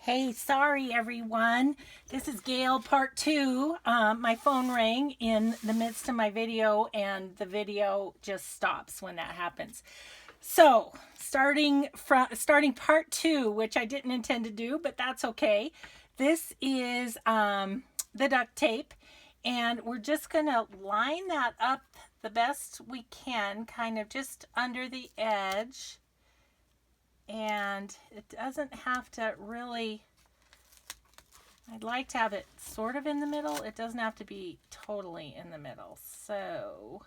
Hey, sorry everyone. This is Gail part 2. My phone rang in the midst of my video and the video just stops when that happens. So, starting part 2, which I didn't intend to do, but that's okay. This is the duct tape, and we're just going to line that up the best we can, kind of just under the edge. And it doesn't have to really, I'd like to have it sort of in the middle. It doesn't have to be totally in the middle. So,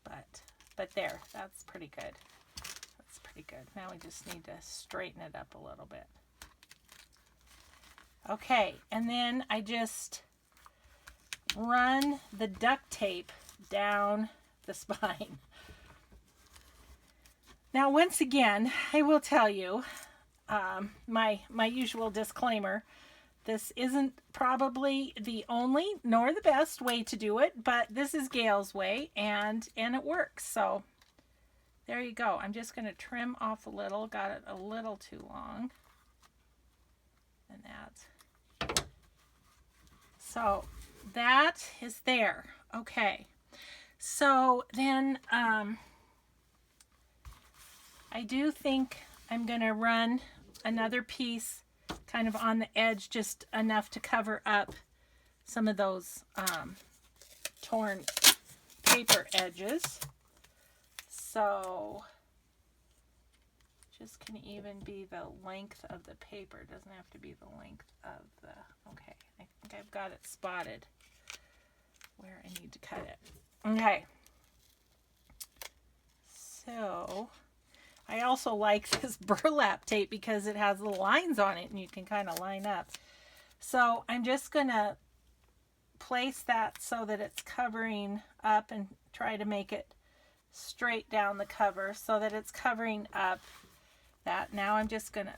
but there, that's pretty good. That's pretty good. Now we just need to straighten it up a little bit. Okay, and then I just run the duct tape down the spine. Now, once again, I will tell you my usual disclaimer. This isn't probably the only nor the best way to do it, but this is Gail's way, and it works. So there you go. I'm just going to trim off a little. Got it a little too long. And that. So that is there. Okay. So then I do think I'm going to run another piece kind of on the edge, just enough to cover up some of those torn paper edges. So just can even be the length of the paper. It doesn't have to be the length of the, okay, I think I've got it spotted where I need to cut it. Okay. So I also like this burlap tape because it has the lines on it and you can kind of line up. So I'm just going to place that so that it's covering up and try to make it straight down the cover so that it's covering up that. Now I'm just going to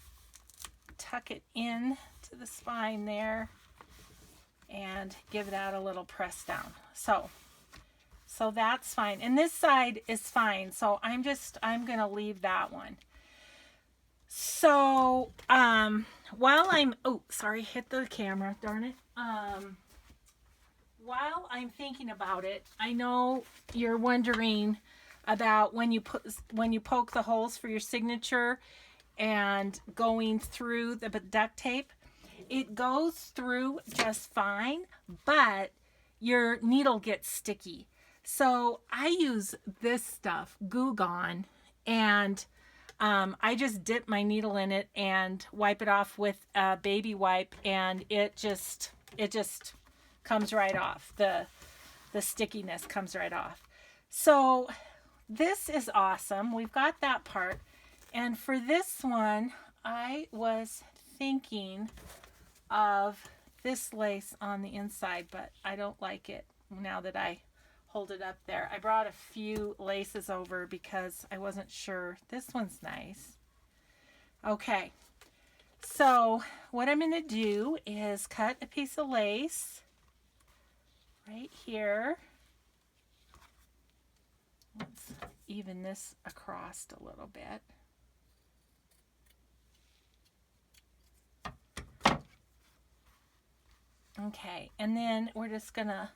tuck it in to the spine there and give that a little press down. So that's fine. And this side is fine. So I'm going to leave that one. So, while I'm, oh, sorry, hit the camera, darn it. While I'm thinking about it, I know you're wondering about when you poke the holes for your signature and going through the duct tape. It goes through just fine, but your needle gets sticky. So I use this stuff, Goo Gone, and I just dip my needle in it and wipe it off with a baby wipe, and it just comes right off. The stickiness comes right off. So this is awesome. We've got that part. And for this one, I was thinking of this lace on the inside, but I don't like it now that I hold it up there. I brought a few laces over because I wasn't sure. This one's nice. Okay, so what I'm going to do is cut a piece of lace right here. Let's even this across a little bit. Okay, and then we're just going to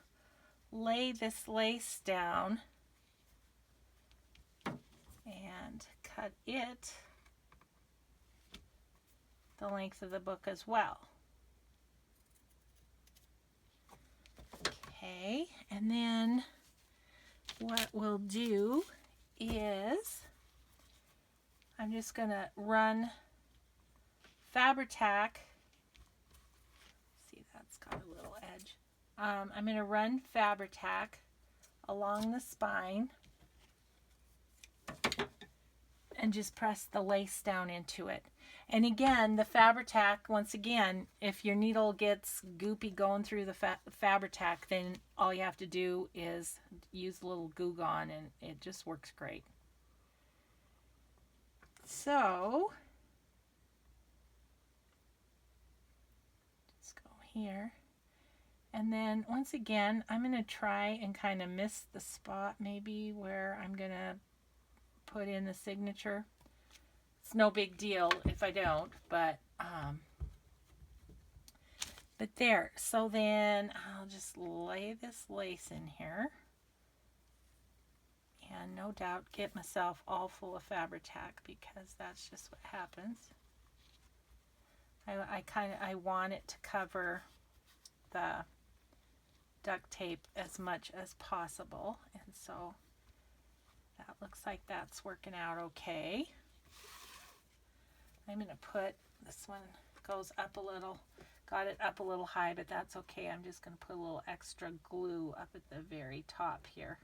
lay this lace down and cut it the length of the book as well. Okay, and then what we'll do is I'm just going to run Fabri-Tac. See, that's got a little edge. I'm going to run Fabri-Tac along the spine and just press the lace down into it. And again, the Fabri-Tac, once again, if your needle gets goopy going through the Fabri-Tac, then all you have to do is use a little Goo Gone and it just works great. So, let's go here. And then once again, I'm going to try and kind of miss the spot maybe where I'm going to put in the signature. It's no big deal if I don't, but But there, so then I'll just lay this lace in here. And no doubt get myself all full of Fabri-Tac because that's just what happens. I want it to cover the duct tape as much as possible, and so that looks like that's working out okay. I'm going to put, this one goes up a little, got it up a little high, but that's okay. I'm just going to put a little extra glue up at the very top here,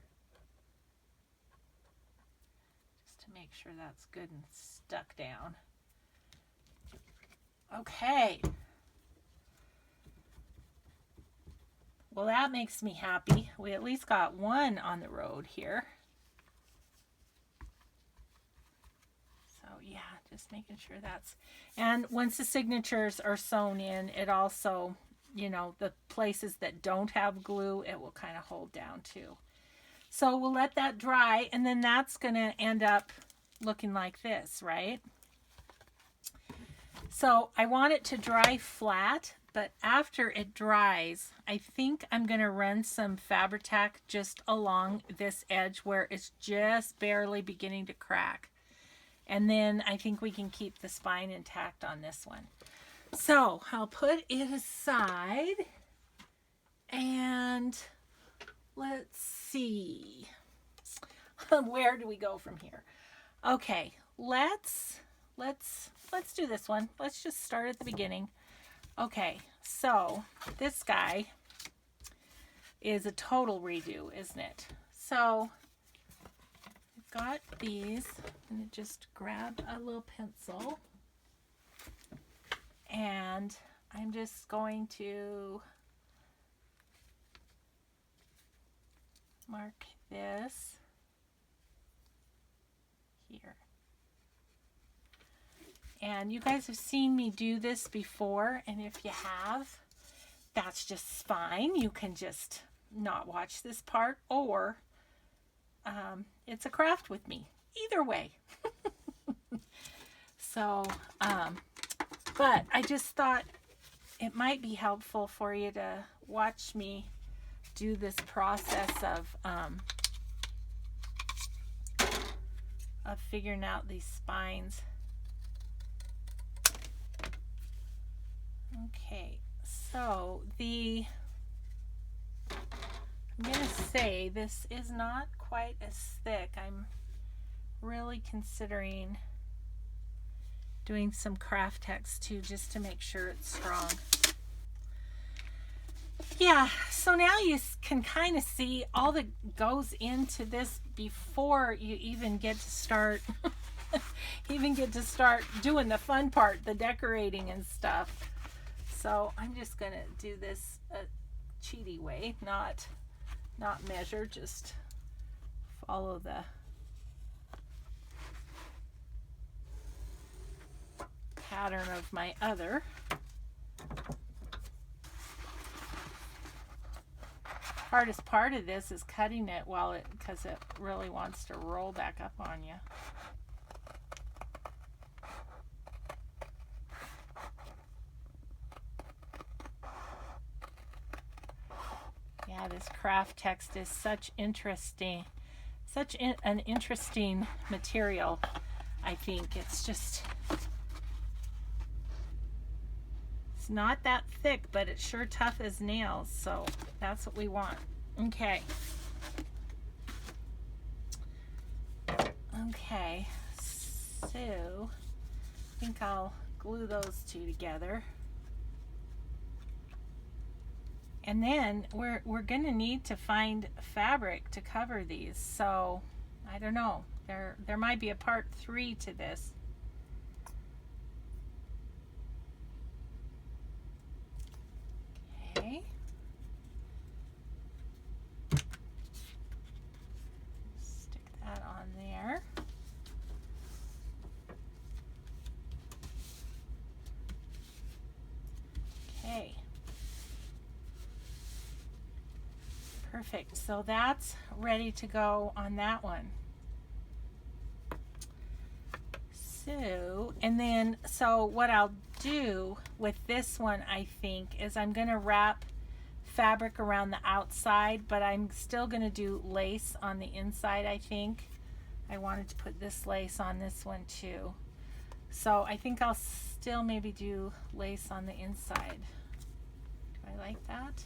just to make sure that's good and stuck down. Okay. Well, that makes me happy. We at least got one on the road here. So yeah, just making sure that's, and once the signatures are sewn in, it also, you know, the places that don't have glue, it will kind of hold down too. So we'll let that dry, and then that's going to end up looking like this, right? So I want it to dry flat, but after it dries, I think I'm going to run some Fabri-Tac just along this edge where it's just barely beginning to crack. And then I think we can keep the spine intact on this one. So I'll put it aside, and let's see. Where do we go from here? Okay, let's do this one. Let's just start at the beginning. Okay, so this guy is a total redo, isn't it? So I've got these. I'm going to just grab a little pencil, and I'm just going to mark this here. And you guys have seen me do this before, and if you have, that's just fine. You can just not watch this part, or it's a craft with me. Either way. So, but I just thought it might be helpful for you to watch me do this process of figuring out these spines. Okay, so I'm going to say this is not quite as thick. I'm really considering doing some craft text too, just to make sure it's strong. Yeah, so now you can kind of see all that goes into this before you even get to start doing the fun part, the decorating and stuff. So I'm just going to do this a cheaty way, not measure, just follow the pattern of my other. Hardest part of this is cutting it because it really wants to roll back up on you. Yeah, this craft text is such an interesting material. I think it's not that thick, but it's sure tough as nails, so that's what we want. Okay, so I think I'll glue those two together. And then we're going to need to find fabric to cover these. So I don't know. There might be a part 3 to this. Okay. Stick that on there. Okay. Perfect. So that's ready to go on that one. So, and then, so what I'll do with this one, I think, is I'm going to wrap fabric around the outside, but I'm still going to do lace on the inside, I think. I wanted to put this lace on this one too. So I think I'll still maybe do lace on the inside. Do I like that?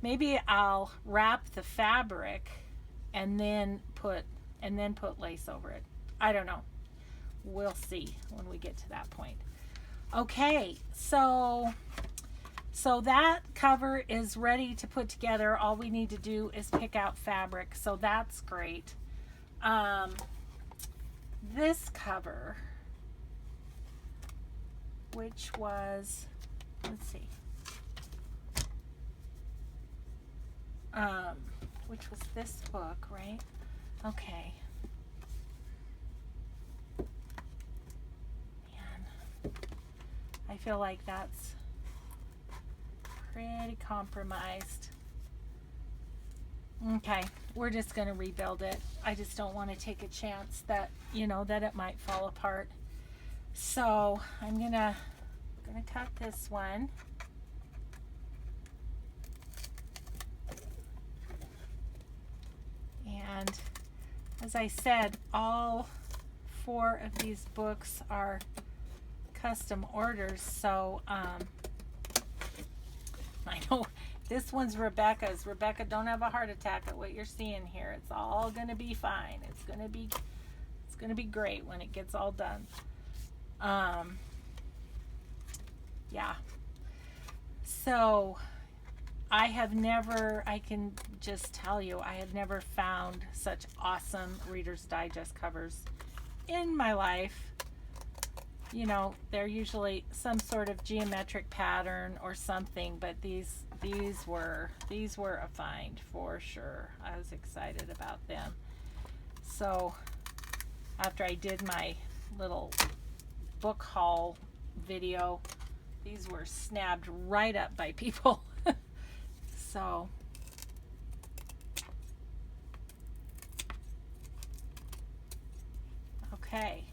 Maybe I'll wrap the fabric and then put lace over it. I don't know. We'll see when we get to that point. Okay, so that cover is ready to put together. All we need to do is pick out fabric, so that's great. This cover, which was, let's see, which was this book, right? Okay. Man, I feel like that's pretty compromised. Okay, we're just going to rebuild it. I just don't want to take a chance that, you know, that it might fall apart. So I'm gonna cut this one. And as I said, all 4 of these books are custom orders, so I know this one's Rebecca's. Rebecca, don't have a heart attack at what you're seeing here. It's all gonna be fine. It's gonna be great when it gets all done. Yeah. So I can just tell you, I have never found such awesome Reader's Digest covers in my life. You know, they're usually some sort of geometric pattern or something, but these were a find for sure. I was excited about them. So after I did my little book haul video, these were snapped right up by people. So okay,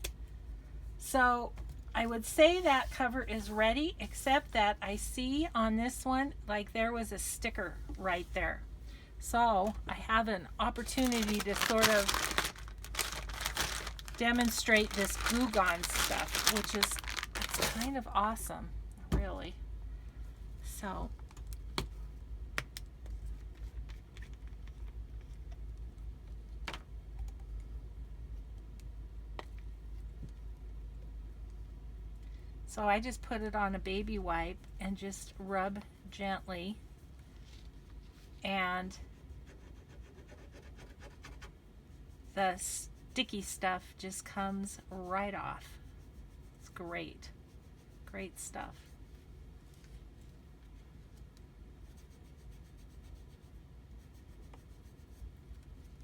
so I would say that cover is ready, except that I see on this one like there was a sticker right there. So I have an opportunity to sort of demonstrate this glue gun stuff, which is, it's kind of awesome, really. So I just put it on a baby wipe and just rub gently, and the sticky stuff just comes right off. It's great. Great stuff.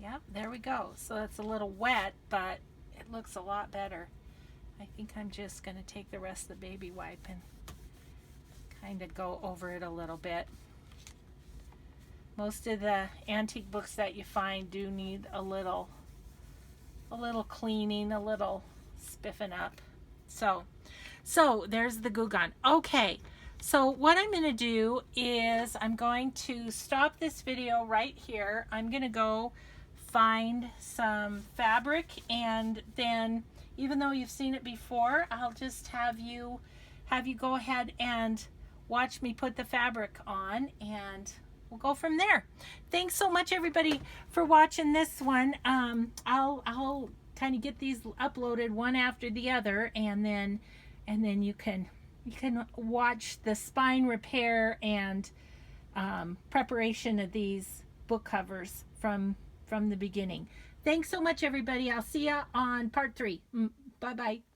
Yep, there we go. So it's a little wet, but it looks a lot better. I think I'm just going to take the rest of the baby wipe and kind of go over it a little bit. Most of the antique books that you find do need a little cleaning, a little spiffing up. So there's the glue gun. Okay, so what I'm going to do is I'm going to stop this video right here. I'm going to go find some fabric, and then, even though you've seen it before, I'll just have you go ahead and watch me put the fabric on, and we'll go from there. Thanks so much, everybody, for watching this one. I'll kind of get these uploaded one after the other, and then you can watch the spine repair and preparation of these book covers from the beginning. Thanks so much, everybody. I'll see ya on part 3. Bye-bye.